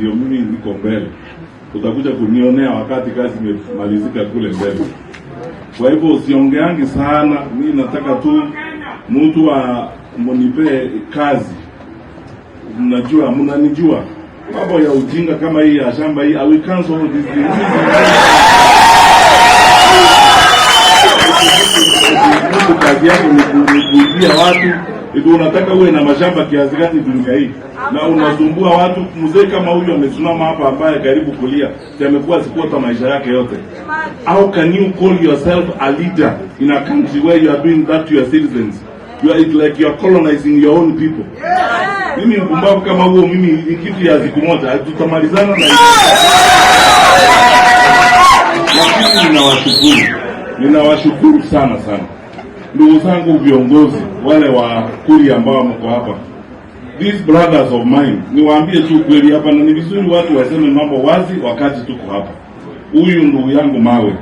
ndio mimi niko mbele. Utakuja kunionea wakati kazi imemalizika kule mbele. Kwa hivyo usiongeangi sana, mimi nataka tu mtu mnipe kazi. Mnajua, mnanijua. Mambo ya ujinga kama hii ya shamba hii, I will cancel all these things. Kazi yako ni kuibia watu. Ndio unataka uwe na mashamba kiasi gani dunia hii? Na unasumbua watu. Mzee kama huyu amesimama hapa ambaye karibu kulia, amekuwa sikota maisha yake yote. How can you call yourself a leader in a country where you are doing that to your citizens? You are, it's like you are colonizing your own people. Mimi mpumbavu kama huo, mimi kitu ya siku moja tutamalizana na hiyo. Lakini ninawashukuru sana sana ndugu zangu viongozi wale wa Kuria ambao mko hapa. These brothers of mine, niwaambie tu kweli hapa, na ni vizuri watu waseme mambo wazi wakati tuko hapa. Huyu ndugu yangu Mawe